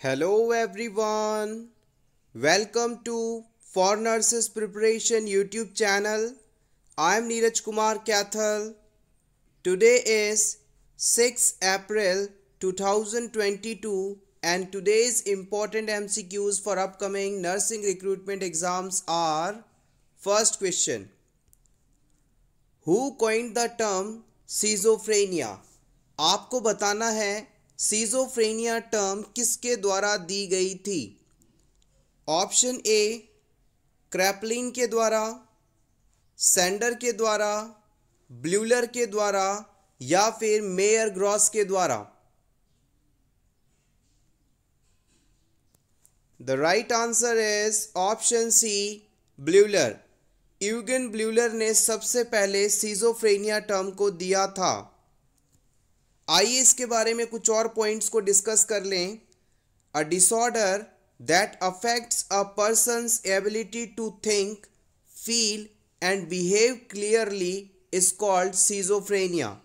Hello everyone. Welcome to For Nurses Preparation YouTube channel. I am Neeraj Kumar Kathal. Today is 6 April 2022 and today's important MCQs for upcoming nursing recruitment exams are: first question, Who coined the term schizophrenia? आपको बताना है schizophrenia term किसके द्वारा दी गई थी। Option A क्रैपलिन के द्वारा, sender के द्वारा, ब्यूलर के द्वारा या फिर मेयर ग्रॉस के द्वारा। The right answer is option C Bleuler. Eugen Bleuler ने सबसे पहले सीजोफ्रेनिया टर्म को दिया था। आइए इसके बारे में कुछ और पॉइंट्स को डिस्कस कर लें। A disorder that affects a person's ability to think, feel and behave clearly is called schizophrenia.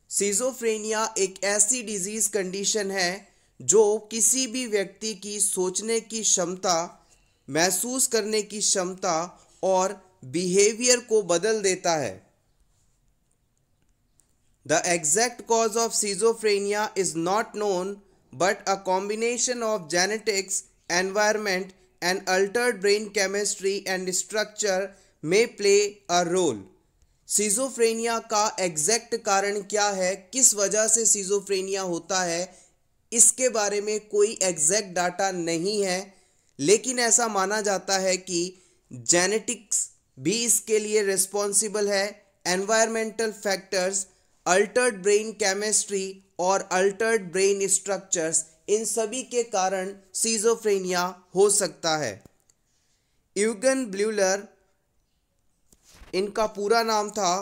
Schizophrenia एक ऐसी डिजीज कंडीशन है जो किसी भी व्यक्ति की सोचने की क्षमता, महसूस करने की क्षमता और बिहेवियर को बदल देता है। The exact cause of schizophrenia is not known, but a combination of genetics, environment, and altered brain chemistry and structure may play a role. Schizophrenia का एग्जैक्ट कारण क्या है, किस वजह से schizophrenia होता है, इसके बारे में कोई एग्जैक्ट डाटा नहीं है, लेकिन ऐसा माना जाता है कि जेनेटिक्स भी इसके लिए रिस्पॉन्सिबल है, environmental factors, Altered brain chemistry और अल्टर्ड ब्रेन स्ट्रक्चर्स, इन सभी के कारण सीजोफ्रेनिया हो सकता है। यूगन ब्यूलर, इनका पूरा नाम था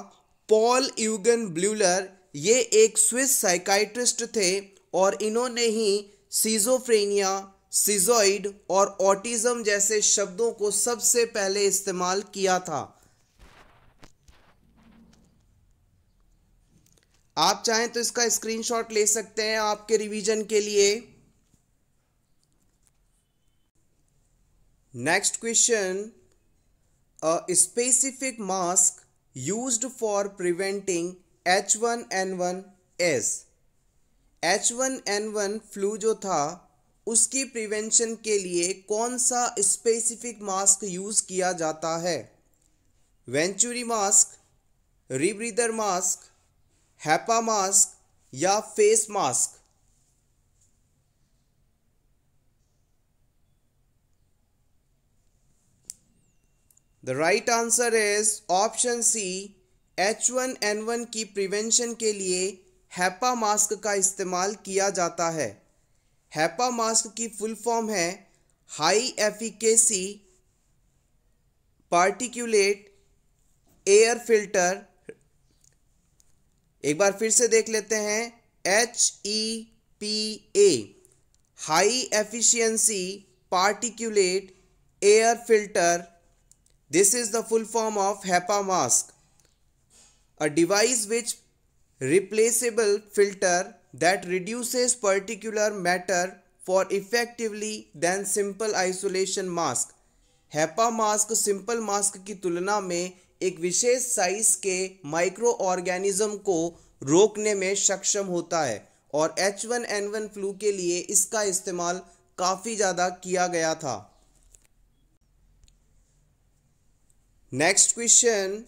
पॉल यूगन ब्यूलर। ये एक स्विस साइकाइट्रिस्ट थे और इन्होंने ही सीजोफ्रेनिया, सिजोइड और ऑटिज्म जैसे शब्दों को सबसे पहले इस्तेमाल किया था। आप चाहें तो इसका स्क्रीनशॉट ले सकते हैं आपके रिवीजन के लिए। Next question, a specific mask used for preventing H1N1 is. H1N1 flu जो था उसकी प्रिवेंशन के लिए कौन सा स्पेसिफिक मास्क यूज किया जाता है? Venturi mask, rebreather mask, HEPA mask या face mask? The right answer is option C, H1N1 की प्रिवेंशन के लिए हैपा मास्क का इस्तेमाल किया जाता है। हैपा मास्क की फुल फॉर्म है high efficacy particulate air filter. एक बार फिर से देख लेते हैं, HEPA, high efficiency particulate air filter. This is the full form of HEPA mask, a device which replaceable filter that reduces particular matter for effectively than simple isolation mask। HEPA mask simple mask की तुलना में एक विशेष size के micro organism को रोकने में सक्षम होता है और H1N1 फ्लू के लिए इसका इस्तेमाल काफ़ी ज़्यादा किया गया था। Next question,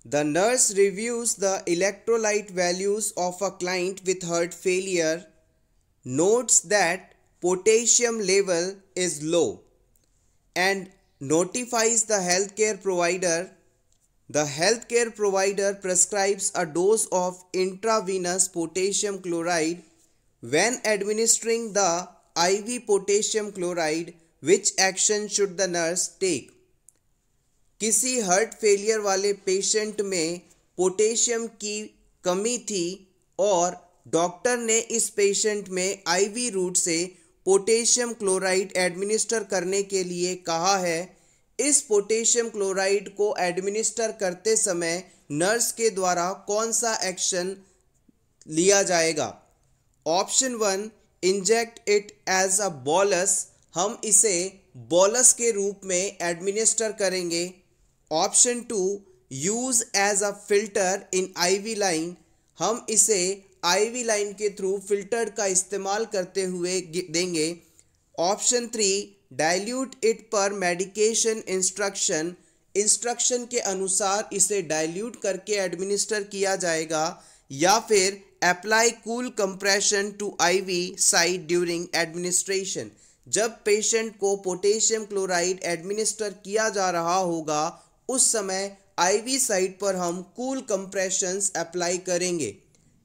the nurse reviews the electrolyte values of a client with heart failure, notes that potassium level is low and notifies the healthcare provider. The healthcare provider prescribes a dose of intravenous potassium chloride. When administering the IV potassium chloride, which action should the nurse take? किसी heart failure वाले patient में potassium की कमी थी और doctor ने इस patient में IV रूट से पोटेशियम क्लोराइड एडमिनिस्टर करने के लिए कहा है। इस पोटेशियम क्लोराइड को एडमिनिस्टर करते समय नर्स के द्वारा कौन सा एक्शन लिया जाएगा? Option 1, inject it as a bolus, हम इसे बॉलस के रूप में एडमिनिस्टर करेंगे। Option 2, use as a filter in IV line, हम इसे आईवी लाइन के थ्रू फिल्टर का इस्तेमाल करते हुए देंगे। Option 3, dilute it per medication instruction, instruction के अनुसार इसे डाइल्यूट करके एडमिनिस्टर किया जाएगा। या फिर apply cool compression to IV site during administration, जब पेशेंट को पोटेशियम क्लोराइड एडमिनिस्टर किया जा रहा होगा उस समय आईवी साइट पर हम कूल कंप्रेशंस अप्लाई करेंगे।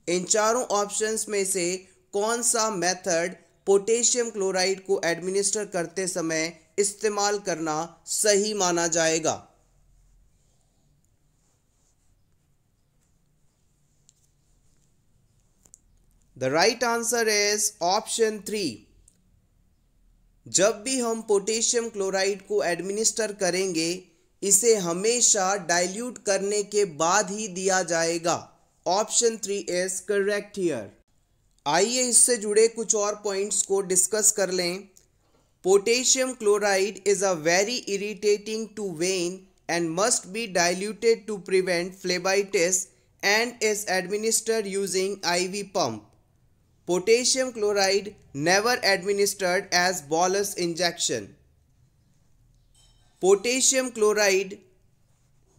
इन चारों ऑप्शंस में से कौन सा मेथड पोटेशियम क्लोराइड को एडमिनिस्टर करते समय इस्तेमाल करना सही माना जाएगा? The right answer is option 3। जब भी हम पोटेशियम क्लोराइड को एडमिनिस्टर करेंगे इसे हमेशा डाइल्यूट करने के बाद ही दिया जाएगा। Option 3 is correct here. आइए इससे जुड़े कुछ और पॉइंट्स को डिस्कस कर लें। Potassium chloride is a very irritating to vein and must be diluted to prevent phlebitis and is administered using IV pump. Potassium chloride never administered as bolus injection. Potassium chloride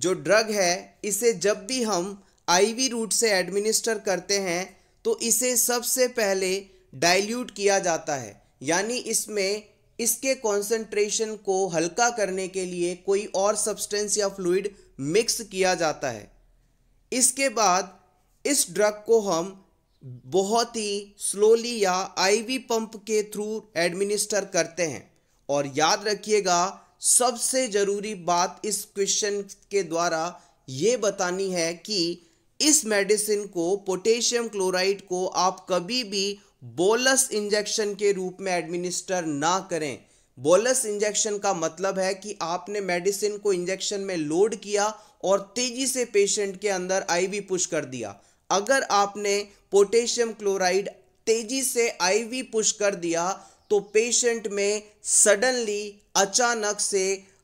जो drug है इसे जब भी हम IV route से administer करते हैं तो इसे सबसे पहले डाइल्यूट किया जाता है, यानी इसमें इसके कॉन्सेंट्रेशन को हल्का करने के लिए कोई और सब्सटेंस या फ्लूइड मिक्स किया जाता है। इसके बाद इस ड्रग को हम बहुत ही स्लोली या आईवी पंप के थ्रू एडमिनिस्टर करते हैं। और याद रखिएगा सबसे ज़रूरी बात इस क्वेश्चन के द्वारा ये बतानी है कि इस मेडिसिन को पोटेशियम क्लोराइड को आप कभी भी बोलस इंजेक्शन के रूप में एडमिनिस्टर ना करें। बोलस इंजेक्शन का मतलब है कि आपने मेडिसिन को इंजेक्शन में लोड किया और तेजी से पेशेंट के अंदर आईवी पुश कर दिया। अगर आपने पोटेशियम क्लोराइड तेजी से आईवी पुश कर दिया तो पेशेंट में सडनली अचानक से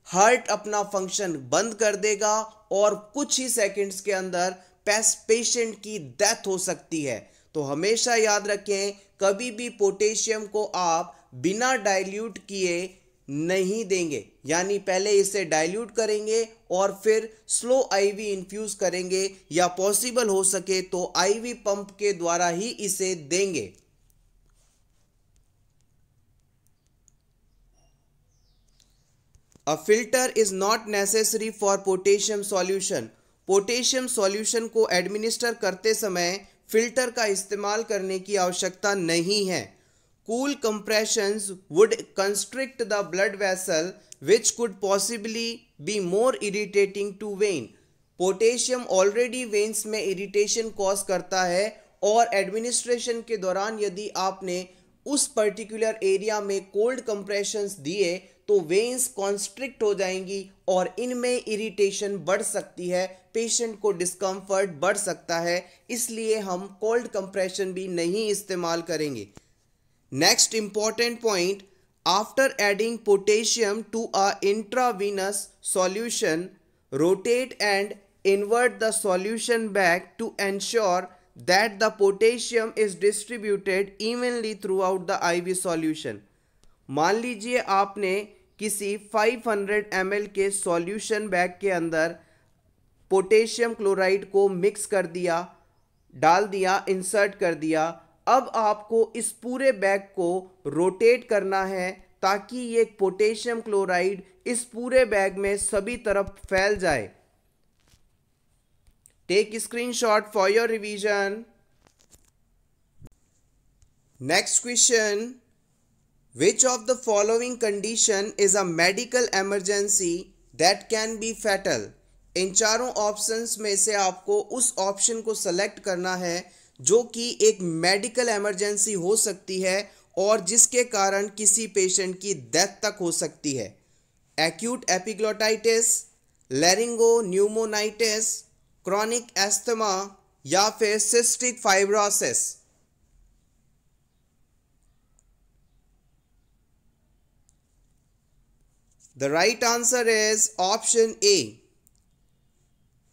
हार्ट अपना फंक्शन बंद कर देगा और कुछ ही सेकंड्स के अंदर पेशेंट की डेथ हो सकती है। तो हमेशा याद रखें कभी भी पोटेशियम को आप बिना डाइल्यूट किए नहीं देंगे, यानी पहले इसे डाइल्यूट करेंगे और फिर स्लो आईवी इन्फ्यूज करेंगे या पॉसिबल हो सके तो आईवी पंप के द्वारा ही इसे देंगे। A filter is not necessary for potassium solution. Potassium solution को एडमिनिस्टर करते समय फिल्टर का इस्तेमाल करने की आवश्यकता नहीं है। Cool compressions would constrict the blood vessel which could possibly be more irritating to vein. Potassium already veins में इरिटेशन कॉज करता है और एडमिनिस्ट्रेशन के दौरान यदि आपने उस पर्टिकुलर एरिया में कोल्ड कंप्रेशंस दिए तो वेन्स कॉन्स्ट्रिक्ट हो जाएंगी और इनमें इरिटेशन बढ़ सकती है, पेशेंट को डिस्कम्फर्ट बढ़ सकता है, इसलिए हम कोल्ड कंप्रेशन भी नहीं इस्तेमाल करेंगे। Next important point, after adding potassium to a intravenous solution, rotate and invert the solution back to ensure that the potassium is distributed evenly throughout the IV solution. मान लीजिए आपने किसी 500 ml के solution bag के अंदर potassium chloride को mix कर दिया, डाल दिया, इंसर्ट कर दिया। अब आपको इस पूरे बैग को रोटेट करना है ताकि ये पोटेशियम क्लोराइड इस पूरे बैग में सभी तरफ फैल जाए। Take screenshot for your revision. Next question, which of the following condition is a medical emergency that can be fatal. इन चारों ऑप्शंस में से आपको उस ऑप्शन को सेलेक्ट करना है जो कि एक मेडिकल इमरजेंसी हो सकती है और जिसके कारण किसी पेशेंट की डेथ तक हो सकती है। Acute epiglottitis, laryngo pneumonitis, chronic asthma या फिर cystic fibrosis. The right answer is option A.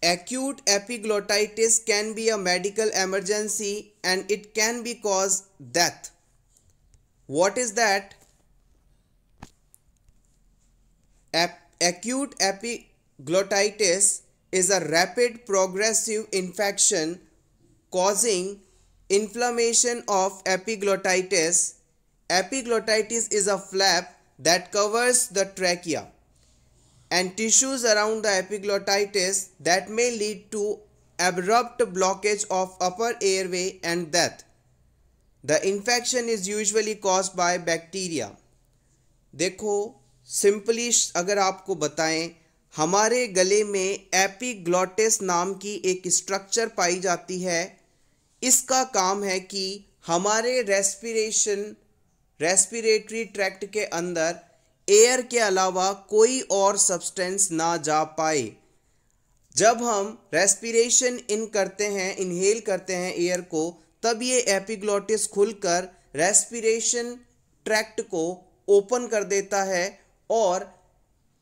Acute epiglottitis can be a medical emergency and it can be cause death. What is that? Acute epiglottitis is a rapid progressive infection causing inflammation of epiglottitis. Epiglottitis is a flap that covers the trachea and tissues around the epiglottitis that may lead to abrupt blockage of upper airway and death. The infection is usually caused by bacteria. देखो simply अगर आपको बताएं, हमारे गले में epiglottis नाम की एक स्ट्रक्चर पाई जाती है। इसका काम है कि हमारे रेस्पिरेटरी ट्रैक्ट के अंदर एयर के अलावा कोई और सब्सटेंस ना जा पाए। जब हम रेस्पिरेशन इनहेल करते हैं एयर को, तब ये एपिग्लॉटिस खुलकर रेस्पिरेशन ट्रैक्ट को ओपन कर देता है और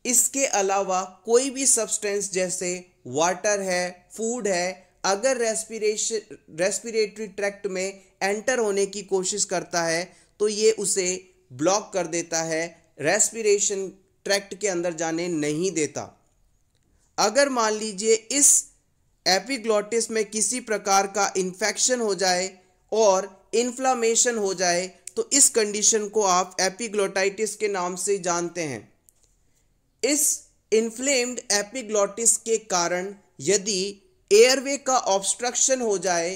इसके अलावा कोई भी सब्सटेंस जैसे वाटर है, फूड है, अगर रेस्पिरेटरी ट्रैक्ट में एंटर होने की कोशिश करता है तो ये उसे ब्लॉक कर देता है, रेस्पिरेशन ट्रैक्ट के अंदर जाने नहीं देता। अगर मान लीजिए इस एपिग्लॉटिस में किसी प्रकार का इन्फेक्शन हो जाए और इन्फ्लामेशन हो जाए तो इस कंडीशन को आप एपिग्लॉटिस के नाम से जानते हैं। इस इन्फ्लेम्ड एपिग्लॉटिस के कारण यदि एयरवे का ऑब्स्ट्रक्शन हो जाए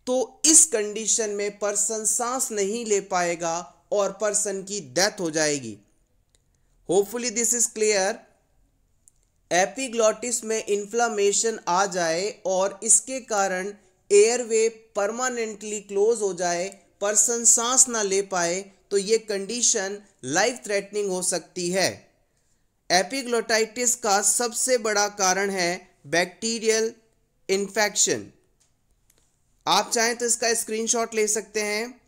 तो इस कंडीशन में पर्सन सांस नहीं ले पाएगा और पर्सन की डेथ हो जाएगी। Hopefully this is clear. Epiglottis में इन्फ्लामेशन आ जाए और इसके कारण एयरवे परमानेंटली क्लोज हो जाए, पर्सन सांस ना ले पाए, तो ये कंडीशन लाइफ थ्रेटनिंग हो सकती है। एपिग्लॉटिस का सबसे बड़ा कारण है बैक्टीरियल इन्फेक्शन। आप चाहें तो इसका स्क्रीनशॉट ले सकते हैं।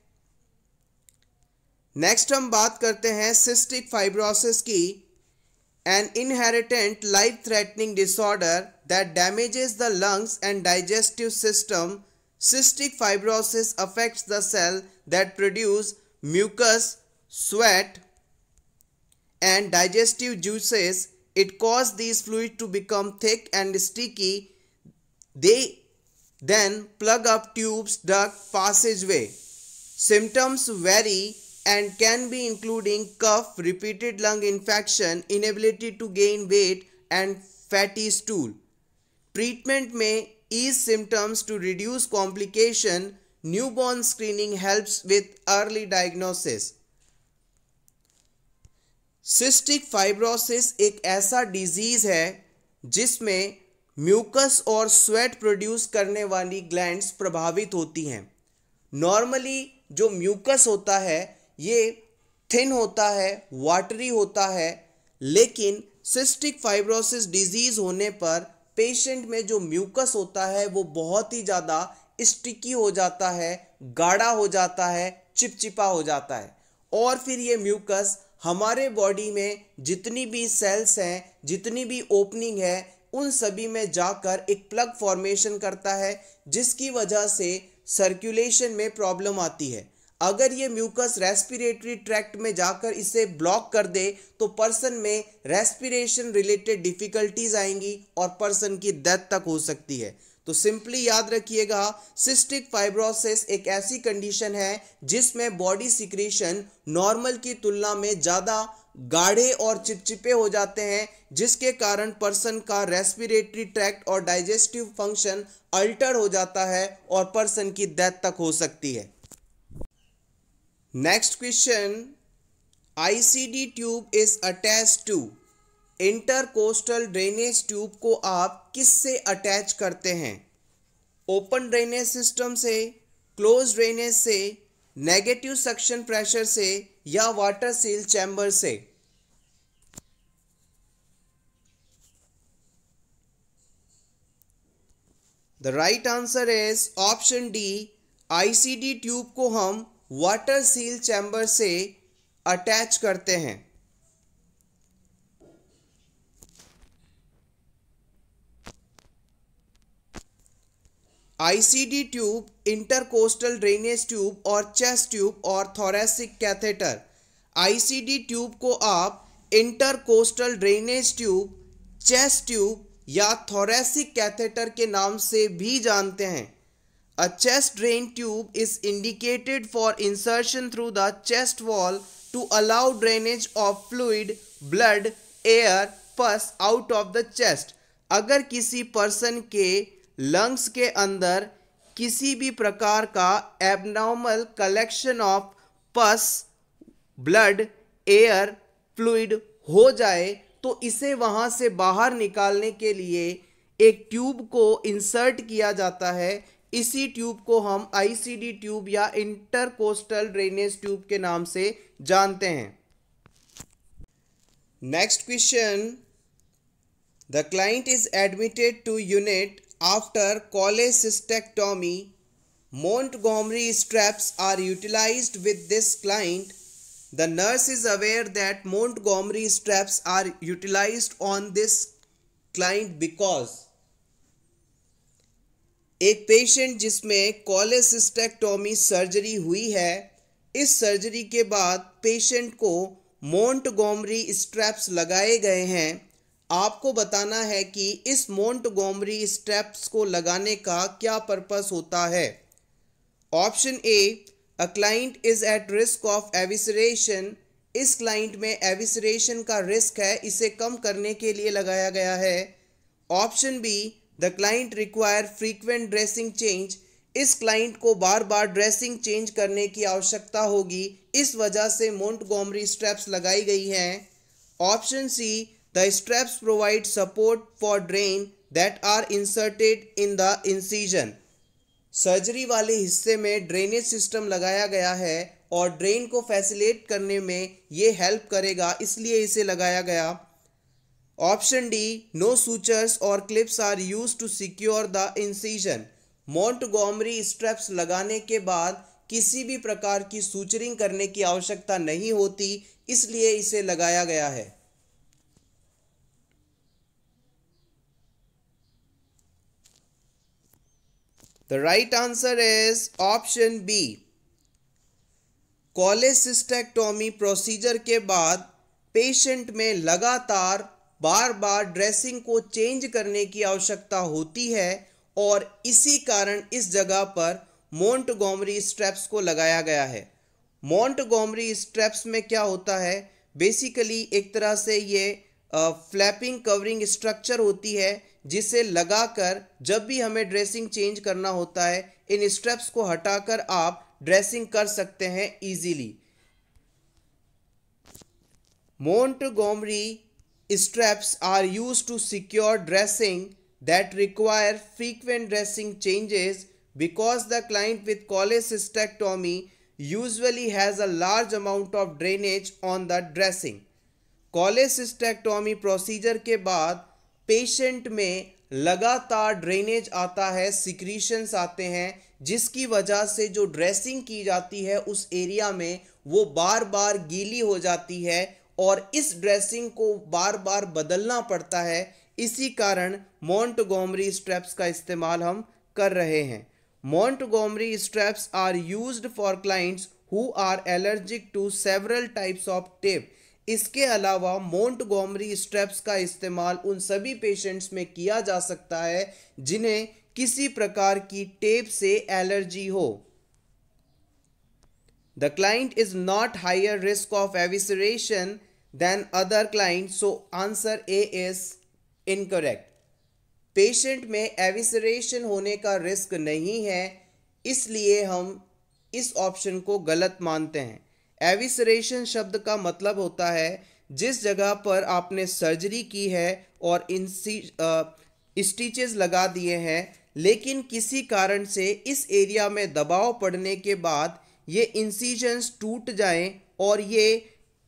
नेक्स्ट हम बात करते हैं सिस्टिक फाइब्रोसिस की। An inheritant life threatening disorder that damages the lungs and digestive system. Cystic fibrosis affects the cell that produce mucus, sweat, and digestive juices. It causes these fluids to become thick and sticky. They then plug up tubes, duct, passageway. Symptoms vary and can be including cough, repeated lung infection, inability to gain weight, and fatty stool. Treatment may ease symptoms to reduce complication. Newborn screening helps with early diagnosis. Cystic fibrosis एक ऐसा disease है जिसमें mucus और sweat produce करने वाली glands प्रभावित होती हैं। नॉर्मली जो म्यूकस होता है ये थिन होता है, वाटरी होता है, लेकिन सिस्टिक फाइब्रोसिस डिजीज होने पर पेशेंट में जो म्यूकस होता है वो बहुत ही ज़्यादा स्टिकी हो जाता है, गाढ़ा हो जाता है, चिपचिपा हो जाता है और फिर ये म्यूकस हमारे बॉडी में जितनी भी सेल्स हैं, जितनी भी ओपनिंग है, उन सभी में जाकर एक प्लग फॉर्मेशन करता है जिसकी वजह से सर्कुलेशन में प्रॉब्लम आती है। अगर ये म्यूकस रेस्पिरेटरी ट्रैक्ट में जाकर इसे ब्लॉक कर दे तो पर्सन में रेस्पिरेशन रिलेटेड डिफिकल्टीज आएंगी और पर्सन की डेथ तक हो सकती है। तो सिंपली याद रखिएगा, सिस्टिक फाइब्रोसिस एक ऐसी कंडीशन है जिसमें बॉडी सिक्रीशन नॉर्मल की तुलना में ज़्यादा गाढ़े और चिपचिपे हो जाते हैं, जिसके कारण पर्सन का रेस्पिरेटरी ट्रैक्ट और डाइजेस्टिव फंक्शन अल्टर हो जाता है और पर्सन की डेथ तक हो सकती है। Next question, ICD tube is attached to. Intercostal drainage tube को आप किससे अटैच करते हैं? ओपन ड्रेनेज सिस्टम से, क्लोज ड्रेनेज से, नेगेटिव सक्शन प्रेशर से या वाटर सील चैम्बर से? The right answer is option D. ICD tube को हम वाटर सील चैम्बर से अटैच करते हैं। ICD tube, intercostal drainage tube और चेस्ट ट्यूब और थोरेसिक कैथेटर। आईसीडी ट्यूब को आप intercostal drainage tube, chest tube या थोरेसिक कैथेटर के नाम से भी जानते हैं। A chest drain tube is indicated for insertion through the chest wall to allow drainage of fluid, blood, air, pus out of the chest। अगर किसी person के लंग्स के अंदर किसी भी प्रकार का एबनॉर्मल कलेक्शन ऑफ पस, ब्लड, एयर, फ्लूइड हो जाए तो इसे वहाँ से बाहर निकालने के लिए एक ट्यूब को इंसर्ट किया जाता है। इसी ट्यूब को हम आईसीडी ट्यूब या इंटरकोस्टल ड्रेनेज ट्यूब के नाम से जानते हैं। Next question, the client is admitted to unit after cholecystectomy. Montgomery straps are utilized with this client. The nurse is aware that Montgomery straps are utilized on this client because एक patient जिसमें cholecystectomy surgery हुई है, इस surgery के बाद patient को Montgomery straps लगाए गए हैं। आपको बताना है कि इस मोंटगोमरी स्ट्रैप्स को लगाने का क्या पर्पस होता है। Option A, a client is at risk of evisceration. इस क्लाइंट में एविसरेशन का रिस्क है, इसे कम करने के लिए लगाया गया है। Option B, the client require frequent dressing change. इस क्लाइंट को बार बार ड्रेसिंग चेंज करने की आवश्यकता होगी, इस वजह से मोंटगोमरी स्ट्रैप्स लगाई गई हैं। Option C, the straps provide support for drain that are inserted in the incision. Surgery वाले हिस्से में ड्रेनेज सिस्टम लगाया गया है और ड्रेन को फैसिलिटेट करने में ये हेल्प करेगा, इसलिए इसे लगाया गया। ऑप्शन डी, नो सूचर्स और clips are used to secure the incision. Montgomery straps लगाने के बाद किसी भी प्रकार की सूचरिंग करने की आवश्यकता नहीं होती, इसलिए इसे लगाया गया है। The right answer is option B। Cholecystectomy procedure के बाद पेशेंट में लगातार बार बार ड्रेसिंग को चेंज करने की आवश्यकता होती है और इसी कारण इस जगह पर मोंटगोमरी स्ट्रैप्स को लगाया गया है। मोंटगोमरी स्ट्रैप्स में क्या होता है, बेसिकली एक तरह से ये फ्लैपिंग कवरिंग स्ट्रक्चर होती है, जिसे लगाकर जब भी हमें ड्रेसिंग चेंज करना होता है इन स्ट्रैप्स को हटाकर आप ड्रेसिंग कर सकते हैं easily. Montgomery straps are used to secure dressing that require frequent dressing changes because the client with cholecystectomy usually has a large amount of drainage on the dressing। cholecystectomy procedure के बाद patient में लगातार drainage आता है, secretions आते हैं, जिसकी वजह से जो ड्रेसिंग की जाती है उस एरिया में वो बार बार गीली हो जाती है और इस ड्रेसिंग को बार बार बदलना पड़ता है। इसी कारण मोंटगोमरी स्ट्रैप्स का इस्तेमाल हम कर रहे हैं। Montgomery straps are used for clients who are allergic to several types of tape. इसके अलावा मोंटगोमरी स्ट्रैप्स का इस्तेमाल उन सभी पेशेंट्स में किया जा सकता है जिन्हें किसी प्रकार की टेप से एलर्जी हो। The client is not higher risk of evisceration than other clients, so answer A is incorrect। Patient में एविसरेशन होने का रिस्क नहीं है, इसलिए हम इस ऑप्शन को गलत मानते हैं। एविसरेशन शब्द का मतलब होता है जिस जगह पर आपने सर्जरी की है और स्टिचेस लगा दिए हैं, लेकिन किसी कारण से इस एरिया में दबाव पड़ने के बाद ये इंसिजन्स टूट जाएं और ये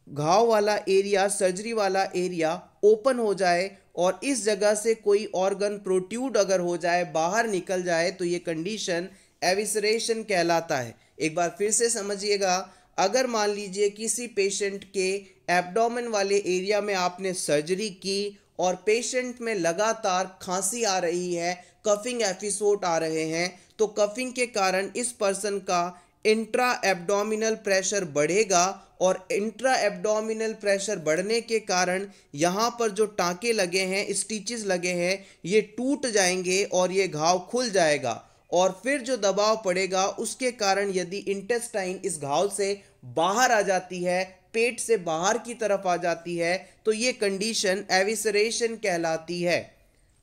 घाव वाला एरिया, सर्जरी वाला एरिया ओपन हो जाए और इस जगह से कोई ऑर्गन प्रोट्यूड अगर हो जाए, बाहर निकल जाए, तो ये कंडीशन एविसरेशन कहलाता है। एक बार फिर से समझिएगा, अगर मान लीजिए किसी पेशेंट के एब्डोमेन वाले एरिया में आपने सर्जरी की और पेशेंट में लगातार खांसी आ रही है, कफिंग एपिसोड आ रहे हैं, तो कफिंग के कारण इस पर्सन का इंट्रा एब्डोमिनल प्रेशर बढ़ेगा और इंट्रा एब्डोमिनल प्रेशर बढ़ने के कारण यहाँ पर जो टाँके लगे हैं, स्टिचेस लगे हैं, ये टूट जाएंगे और ये घाव खुल जाएगा और फिर जो दबाव पड़ेगा उसके कारण यदि इंटेस्टाइन इस घाव से बाहर आ जाती है, पेट से बाहर की तरफ आ जाती है, तो ये कंडीशन एविसरेशन कहलाती है।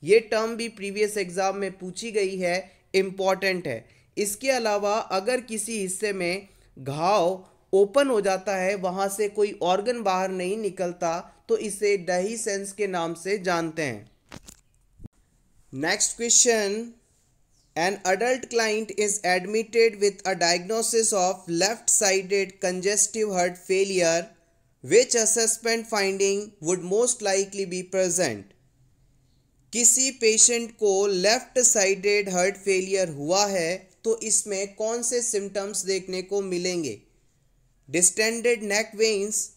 ये टर्म भी प्रीवियस एग्जाम में पूछी गई है, इंपॉर्टेंट है। इसके अलावा अगर किसी हिस्से में घाव ओपन हो जाता है, वहां से कोई ऑर्गन बाहर नहीं निकलता, तो इसे डेहिसेंस के नाम से जानते हैं। Next question, an adult client is admitted with a diagnosis of left-sided congestive heart failure. Which assessment finding would most likely be present? किसी पेशेंट को लेफ्ट साइडेड हार्ट फेलियर हुआ है तो इसमें कौन से सिम्टम्स देखने को मिलेंगे? Distended neck veins,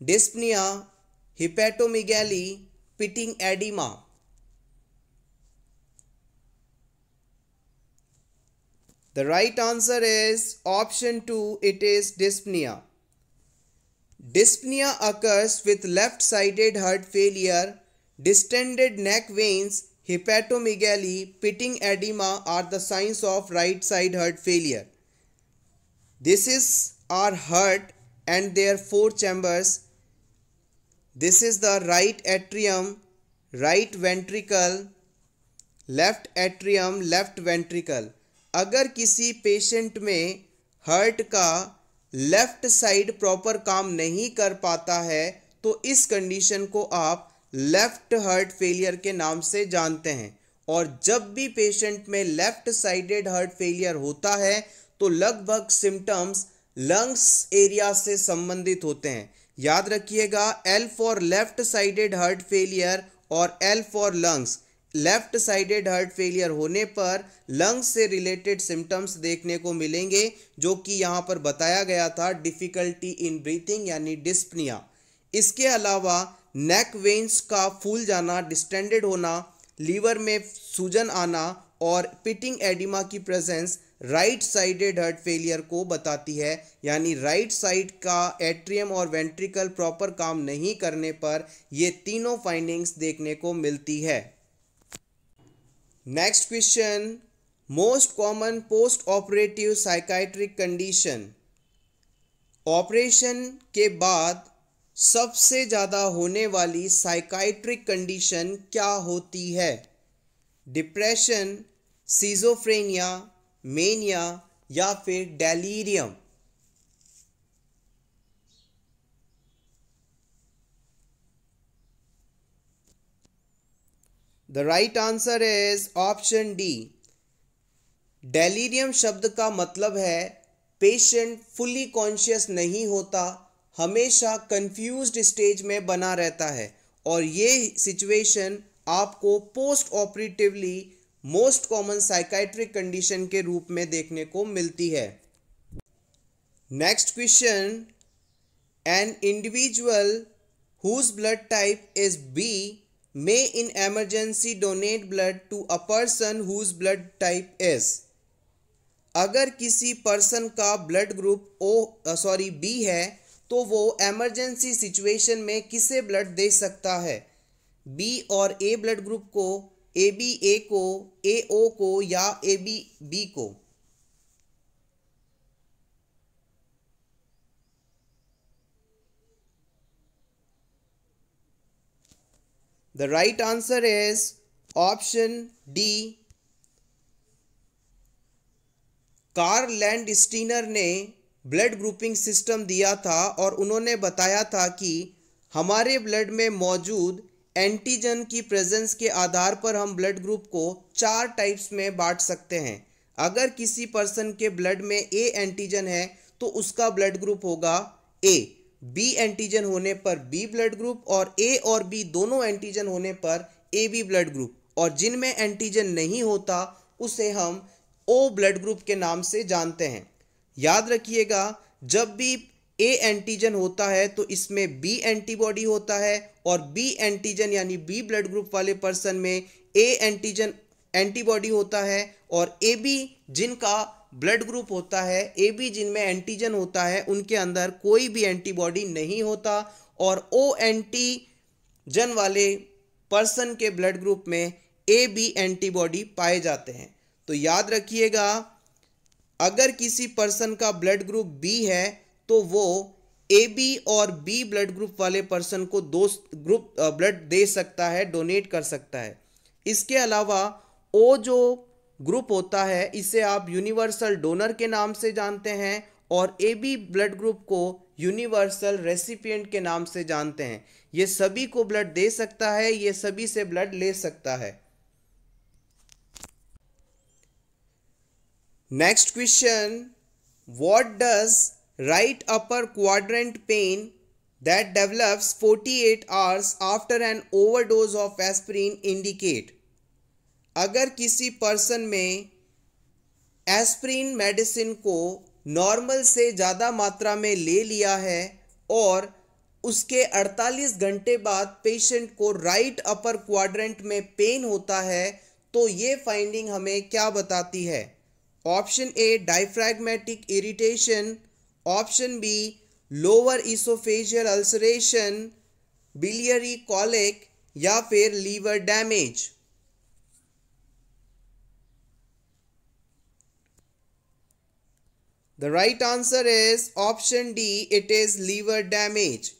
dyspnoea, hepatomegaly, pitting oedema. The right answer is option 2, it is dyspnea. Dyspnea occurs with left-sided heart failure. Distended neck veins, hepatomegaly, pitting edema are the signs of right-side heart failure. This is our heart and their 4 chambers. This is the right atrium, right ventricle, left atrium, left ventricle. अगर किसी patient में heart का left side proper काम नहीं कर पाता है तो इस कंडीशन को आप लेफ्ट हार्ट फेलियर के नाम से जानते हैं। और जब भी पेशेंट में लेफ्ट साइडेड हार्ट फेलियर होता है तो लगभग सिम्टम्स लंग्स एरिया से संबंधित होते हैं। याद रखिएगा, L for left sided heart failure और L for lungs. Left sided heart failure होने पर लंग्स से रिलेटेड सिम्टम्स देखने को मिलेंगे, जो कि यहाँ पर बताया गया था, डिफ़िकल्टी इन ब्रीथिंग यानी डिस्पनिया। इसके अलावा नेक वेन्स का फूल जाना, डिस्टेंडेड होना, लीवर में सूजन आना और पिटिंग एडिमा की presence right sided heart failure को बताती है। यानी राइट साइड का एट्रियम और वेंट्रिकल प्रॉपर काम नहीं करने पर ये तीनों फाइंडिंग्स देखने को मिलती है। Next question, most common post operative psychiatric condition. Operation के बाद सबसे ज़्यादा होने वाली साइकाइट्रिक कंडीशन क्या होती है? डिप्रेशन, सिजोफ्रेनिया, मेनिया या फिर delirium? The right answer is option D. Delirium शब्द का मतलब है पेशेंट फुली कॉन्शियस नहीं होता, हमेशा कंफ्यूज्ड स्टेज में बना रहता है और ये सिचुएशन आपको post operatively most common psychiatric condition के रूप में देखने को मिलती है। Next question, an individual whose blood type is B may in emergency donate blood to a person whose blood type is। अगर किसी पर्सन का ब्लड ग्रुप बी है तो वो एमरजेंसी सिचुएशन में किसे ब्लड दे सकता है? बी और ए ब्लड ग्रुप को, ए बी ए को, ए ओ को या ए बी बी को? The right answer is option D. Karl Landsteiner ने ब्लड ग्रुपिंग सिस्टम दिया था और उन्होंने बताया था कि हमारे ब्लड में मौजूद एंटीजन की प्रेजेंस के आधार पर हम ब्लड ग्रुप को 4 टाइप्स में बांट सकते हैं। अगर किसी पर्सन के ब्लड में ए एंटीजन है तो उसका ब्लड ग्रुप होगा ए, बी एंटीजन होने पर बी ब्लड ग्रुप और ए और बी दोनों एंटीजन होने पर ए बी ब्लड ग्रुप, और जिनमें एंटीजन नहीं होता उसे हम ओ ब्लड ग्रुप के नाम से जानते हैं। याद रखिएगा, जब भी ए एंटीजन होता है तो इसमें बी एंटीबॉडी होता है और बी एंटीजन यानी बी ब्लड ग्रुप वाले पर्सन में ए एंटीजन एंटीबॉडी होता है, और ए बी जिनका ब्लड ग्रुप होता है, ए बी जिनमें एंटीजन होता है, उनके अंदर कोई भी एंटीबॉडी नहीं होता, और ओ एंटीजन वाले पर्सन के ब्लड ग्रुप में ए बी एंटीबॉडी पाए जाते हैं। तो याद रखिएगा, अगर किसी पर्सन का ब्लड ग्रुप बी है तो वो ए बी और बी ब्लड ग्रुप वाले पर्सन को दो ग्रुप ब्लड दे सकता है, डोनेट कर सकता है। इसके अलावा ओ जो ग्रुप होता है इसे आप यूनिवर्सल डोनर के नाम से जानते हैं, और ए बी ब्लड ग्रुप को यूनिवर्सल रेसिपिएंट के नाम से जानते हैं। ये सभी को ब्लड दे सकता है, ये सभी से ब्लड ले सकता है। Next question, what does right upper quadrant pen that develops 48 hours after an overdose of aspirin indicate? अगर किसी पर्सन में एस्प्रिन मेडिसिन को नॉर्मल से ज़्यादा मात्रा में ले लिया है और उसके 48 घंटे बाद पेशेंट को राइट अपर क्वाड्रेंट में पेन होता है, तो ये फाइंडिंग हमें क्या बताती है? Option A diaphragmatic irritation, option B lower oesophageal ulceration, biliary colic, या फिर liver damage. The right answer is option D, it is liver damage.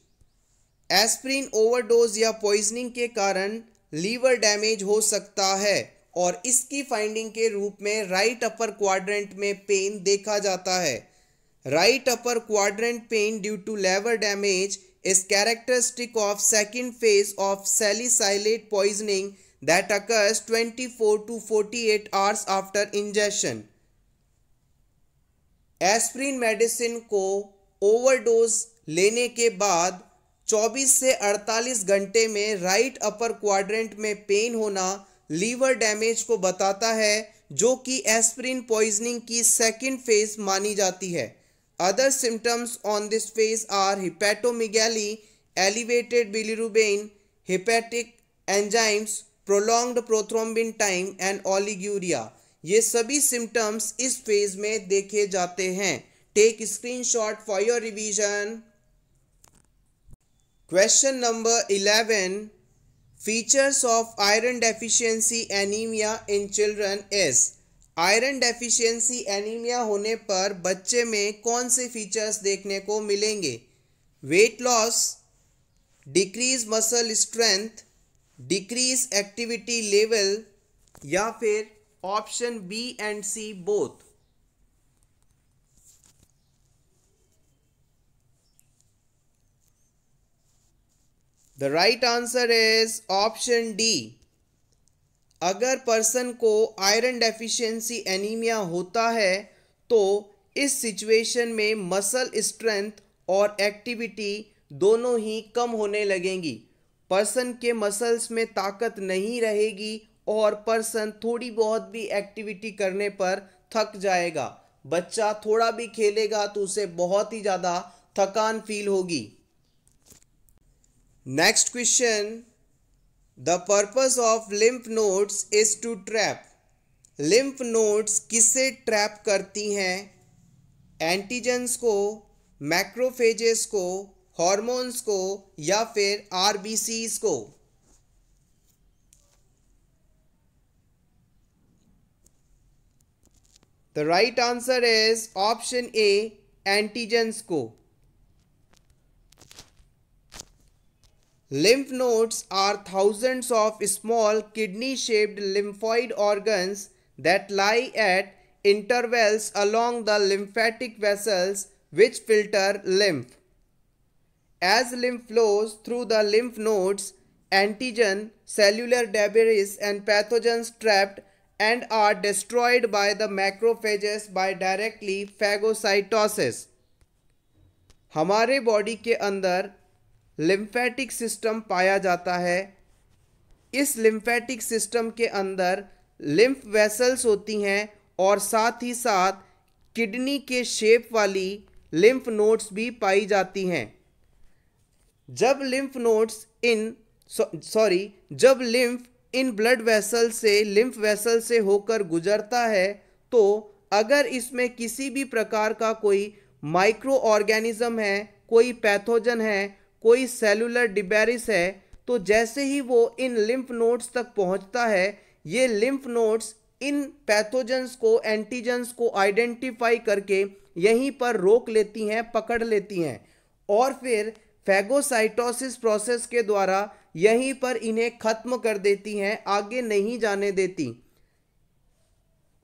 Aspirin overdose या पॉइजनिंग के कारण लीवर डैमेज हो सकता है, और इसकी फाइंडिंग के रूप में राइट अपर क्वाड्रेंट में पेन देखा जाता है। Right upper quadrant pain due to liver damage is characteristic of second phase of salicylate poisoning that occurs 24 to 48 hours after ingestion. Aspirin medicine को ओवरडोज लेने के बाद 24 से 48 घंटे में राइट अपर क्वाड्रेंट में पेन होना लीवर डैमेज को बताता है, जो कि एस्प्रिन पॉइजनिंग की सेकेंड फेज मानी जाती है। Other symptoms on this phase are hepatomegaly, elevated bilirubin, hepatic enzymes, prolonged prothrombin time and oliguria. ये सभी symptoms इस phase में देखे जाते हैं। Take screenshot for your revision. Question number 11. Features of iron deficiency anemia in children is. Iron deficiency anaemia होने पर बच्चे में कौन से फीचर्स देखने को मिलेंगे? Weight loss, decrease muscle strength, decrease activity level, या फिर option B and C both? The right answer is option D. अगर पर्सन को आयरन डेफिशिएंसी एनीमिया होता है तो इस सिचुएशन में मसल स्ट्रेंथ और एक्टिविटी दोनों ही कम होने लगेंगी। पर्सन के मसल्स में ताकत नहीं रहेगी और पर्सन थोड़ी बहुत भी एक्टिविटी करने पर थक जाएगा। बच्चा थोड़ा भी खेलेगा तो उसे बहुत ही ज़्यादा थकान फील होगी। Next question, The purpose of lymph nodes is to trap. lymph nodes किसे ट्रैप करती हैं? एंटीजेंस को, मैक्रोफेजेस को, हॉर्मोन्स को, या फिर आरबीसीज को? The right answer is option A, antigens को। Lymph nodes are thousands of small kidney-shaped lymphoid organs that lie at intervals along the lymphatic vessels which filter lymph. As lymph flows through the lymph nodes, antigen, cellular debris and pathogens trapped and are destroyed by the macrophages by directly phagocytosis. हमारे body के अंदर lymphatic system पाया जाता है। इस lymphatic system के अंदर lymph vessels होती हैं और साथ ही साथ किडनी के शेप वाली लिम्फ नोड्स भी पाई जाती हैं। जब लिम्फ इन ब्लड वेसल से, लिम्फ वेसल से होकर गुजरता है, तो अगर इसमें किसी भी प्रकार का कोई माइक्रो ऑर्गेनिज्म है, कोई पैथोजन है, कोई सेलुलर डिबेरिस है, तो जैसे ही वो इन लिम्फ नोड्स तक पहुंचता है, ये लिम्फ नोड्स इन पैथोजेंस को, एंटीजेंस को आइडेंटिफाई करके यहीं पर रोक लेती हैं, पकड़ लेती हैं और फिर फैगोसाइटोसिस प्रोसेस के द्वारा यहीं पर इन्हें खत्म कर देती हैं, आगे नहीं जाने देती।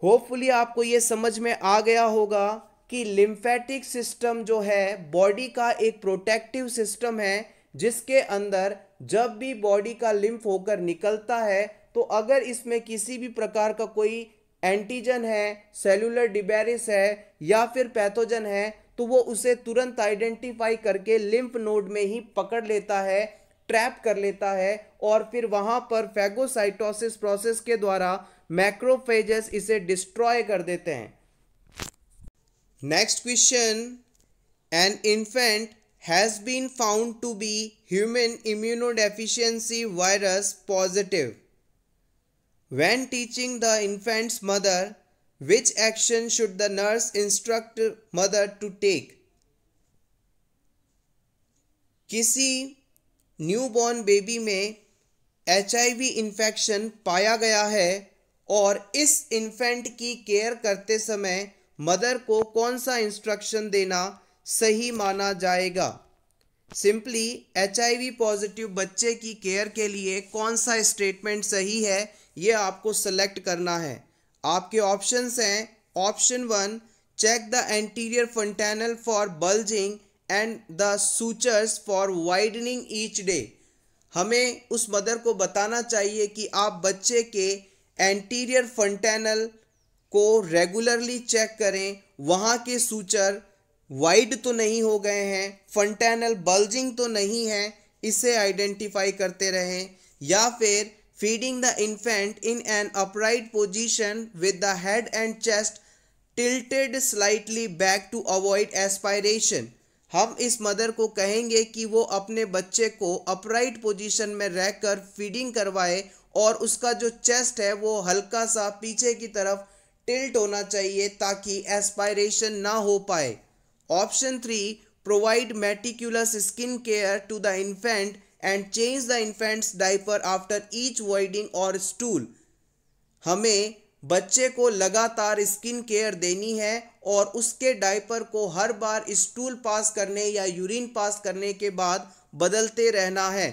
होपफुली आपको ये समझ में आ गया होगा कि लिम्फेटिक सिस्टम जो है बॉडी का एक प्रोटेक्टिव सिस्टम है, जिसके अंदर जब भी बॉडी का लिम्फ होकर निकलता है, तो अगर इसमें किसी भी प्रकार का कोई एंटीजन है, सेलुलर डिबेरिस है या फिर पैथोजन है, तो वो उसे तुरंत आइडेंटिफाई करके लिम्फ नोड में ही पकड़ लेता है, ट्रैप कर लेता है और फिर वहां पर फैगोसाइटोसिस प्रोसेस के द्वारा मैक्रोफेजेस इसे डिस्ट्रॉय कर देते हैं। Next question, an infant has been found to be human immunodeficiency virus positive. When teaching the infant's mother, which action should the nurse instruct mother to take? किसी newborn baby में HIV infection पाया गया है और इस infant की care करते समय मदर को कौन सा इंस्ट्रक्शन देना सही माना जाएगा? सिंपली HIV पॉजिटिव बच्चे की केयर के लिए कौन सा स्टेटमेंट सही है, ये आपको सेलेक्ट करना है। आपके ऑप्शंस हैं, option 1, check the anterior fontanelle for bulging and the sutures for widening each day. हमें उस मदर को बताना चाहिए कि आप बच्चे के एंटीरियर फंटेनल को रेगुलरली चेक करें, वहाँ के सूचर वाइड तो नहीं हो गए हैं, फंटेनल बल्जिंग तो नहीं है, इसे आइडेंटिफाई करते रहें। या फिर feeding the infant in an upright position with the head and chest tilted slightly back to avoid aspiration. हम इस मदर को कहेंगे कि वो अपने बच्चे को अपराइट पोजीशन में रहकर फीडिंग करवाए और उसका जो चेस्ट है वो हल्का सा पीछे की तरफ टिल्ट होना चाहिए ताकि एस्पायरेशन ना हो पाए। Option 3, provide meticulous skin care to the infant and change the infant's diaper after each voiding और स्टूल। हमें बच्चे को लगातार स्किन केयर देनी है और उसके डायपर को हर बार स्टूल पास करने या यूरिन पास करने के बाद बदलते रहना है।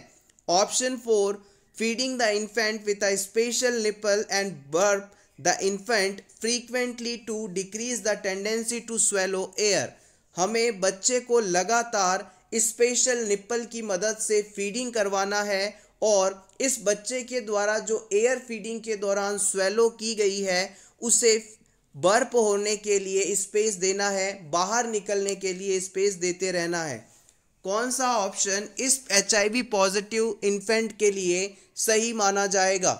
Option 4, feeding the infant with a special nipple and burp the infant frequently to decrease the tendency to swallow air. हमें बच्चे को लगातार स्पेशल निप्पल की मदद से फीडिंग करवाना है और इस बच्चे के द्वारा जो एयर फीडिंग के दौरान स्वेलो की गई है उसे बर्प होने के लिए स्पेस देना है, बाहर निकलने के लिए स्पेस देते रहना है। कौन सा ऑप्शन इस HIV पॉजिटिव इन्फेंट के लिए सही माना जाएगा?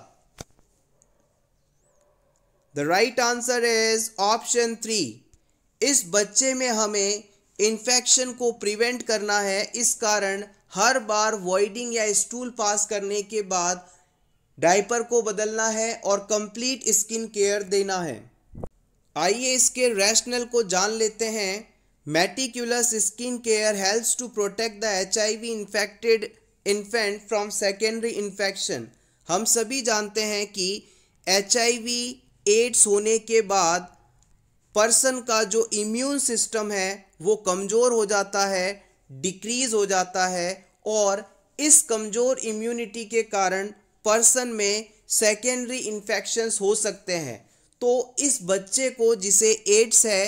The right answer is option 3। इस बच्चे में हमें इन्फेक्शन को प्रिवेंट करना है, इस कारण हर बार वॉइडिंग या स्टूल पास करने के बाद डायपर को बदलना है और कंप्लीट स्किन केयर देना है। आइए इसके रैशनल को जान लेते हैं। Meticulous skin care helps to protect the HIV infected infant from secondary infection. हम सभी जानते हैं कि HIV एड्स होने के बाद पर्सन का जो इम्यून सिस्टम है वो कमज़ोर हो जाता है, डिक्रीज़ हो जाता है और इस कमज़ोर इम्यूनिटी के कारण पर्सन में सेकेंडरी इन्फेक्शंस हो सकते हैं। तो इस बच्चे को जिसे एड्स है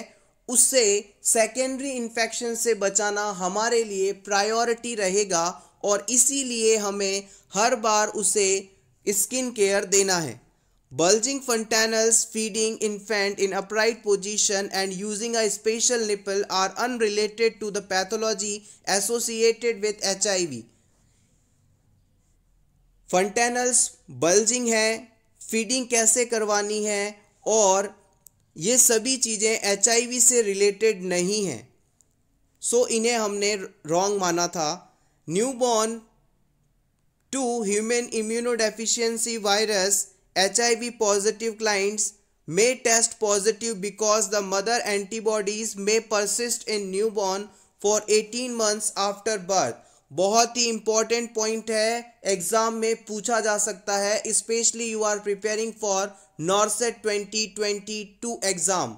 उससे सेकेंडरी इन्फेक्शन से बचाना हमारे लिए प्रायोरिटी रहेगा और इसीलिए हमें हर बार उसे स्किन केयर देना है। Bulging fontanels, feeding infant in upright position and using a special nipple are unrelated to the pathology associated with HIV. Fontanels bulging है, feeding कैसे करवानी है और ये सभी चीज़ें HIV से रिलेटेड नहीं हैं, सो इन्हें हमने रॉन्ग माना था। Newborn 2. Human immunodeficiency virus HIV positive clients may test positive because the mother antibodies may persist in newborn for 18 months after birth. बहुत ही इंपॉर्टेंट पॉइंट है, एग्जाम में पूछा जा सकता है, specially you are preparing for NORCET 2022 exam.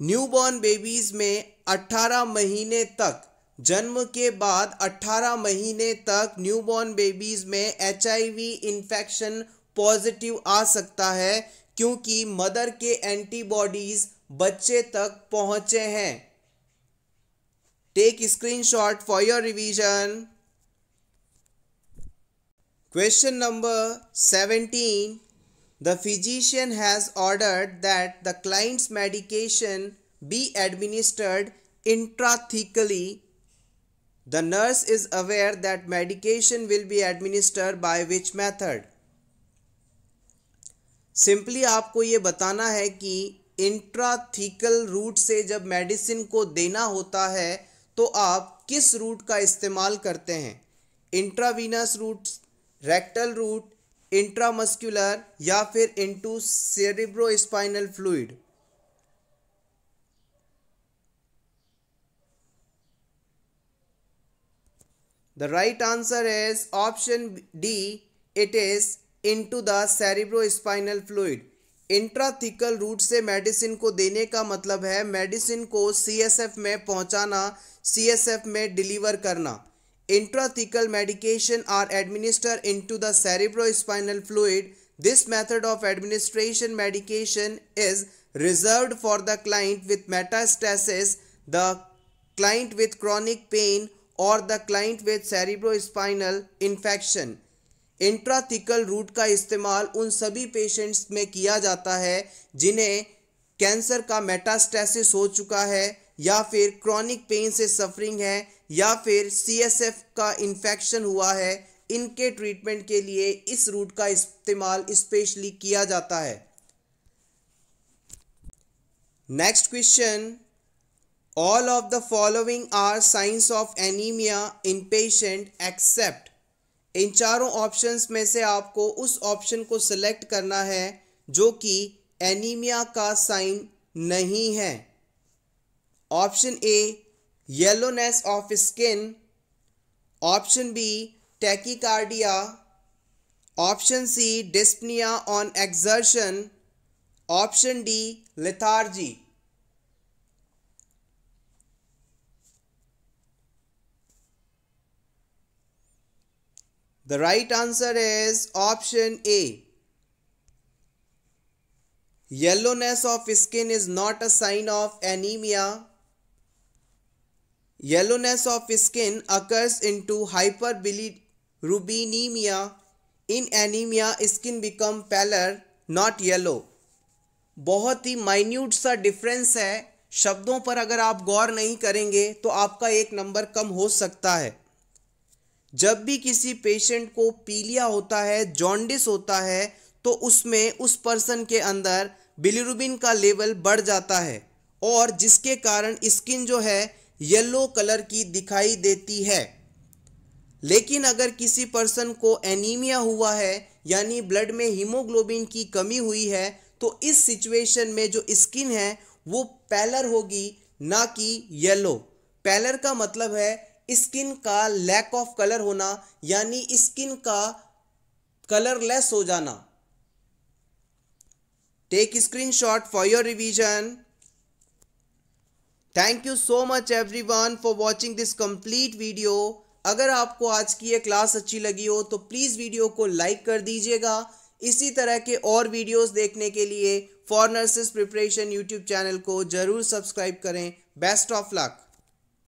Newborn babies में 18 महीने तक, जन्म के बाद 18 महीने तक न्यूबॉर्न बेबीज में HIV इन्फेक्शन पॉजिटिव आ सकता है, क्योंकि मदर के एंटीबॉडीज बच्चे तक पहुंचे हैं। Take screenshot for your revision. Question number 17. The physician has ordered that the client's medication be administered intrathecally. The nurse is aware that medication will be administered by which method? Simply आपको ये बताना है कि intrathecal root से जब medicine को देना होता है तो आप किस रूट का इस्तेमाल करते हैं, intravenous route, rectal route, intramuscular या फिर into cerebrospinal fluid. The right answer is option D. It is into the cerebrospinal fluid. Intrathecal route से मेडिसिन को देने का मतलब है मेडिसिन को CSF में पहुंचाना, CSF में डिलीवर करना। Intrathecal medication are administered into the cerebrospinal fluid. This method of administration medication is reserved for the client with metastasis, the client with chronic pain or the client with cerebrospinal infection. Intrathecal route का इस्तेमाल उन सभी patients में किया जाता है जिन्हें cancer का मेटास्टेसिस हो चुका है या फिर क्रॉनिक पेन से सफरिंग है या फिर CSF का इन्फेक्शन हुआ है। इनके ट्रीटमेंट के लिए इस रूट का इस्तेमाल स्पेशली किया जाता है। Next question, all of the following are signs of anaemia in patient except. इन चारों ऑप्शंस में से आपको उस ऑप्शन को सिलेक्ट करना है जो कि एनीमिया का साइन नहीं है। Option A yellowness of skin, option B tachycardia, option C dyspnoea on exertion, option D lethargy. The right answer is option A. Yellowness of skin is not a sign of anemia. Yellowness of skin occurs into hyperbilirubinemia. In anemia, skin become paler, not yellow. बहुत ही minute सा difference है, शब्दों पर अगर आप गौर नहीं करेंगे तो आपका एक नंबर कम हो सकता है। जब भी किसी पेशेंट को पीलिया होता है, जॉन्डिस होता है, तो उसमें उस पर्सन के अंदर बिलिरुबिन का लेवल बढ़ जाता है और जिसके कारण स्किन जो है येलो कलर की दिखाई देती है। लेकिन अगर किसी पर्सन को एनीमिया हुआ है यानी ब्लड में हीमोग्लोबिन की कमी हुई है तो इस सिचुएशन में जो स्किन है वो पैलर होगी, ना कि येलो। पैलर का मतलब है स्किन का लैक ऑफ कलर होना, यानी स्किन का कलरलेस हो जाना। Take screenshot for your revision. Thank you so much everyone for watching this complete video. अगर आपको आज की ये क्लास अच्छी लगी हो तो प्लीज़ वीडियो को लाइक कर दीजिएगा। इसी तरह के और वीडियोस देखने के लिए for nurses preparation YouTube channel को ज़रूर सब्सक्राइब करें। Best of luck.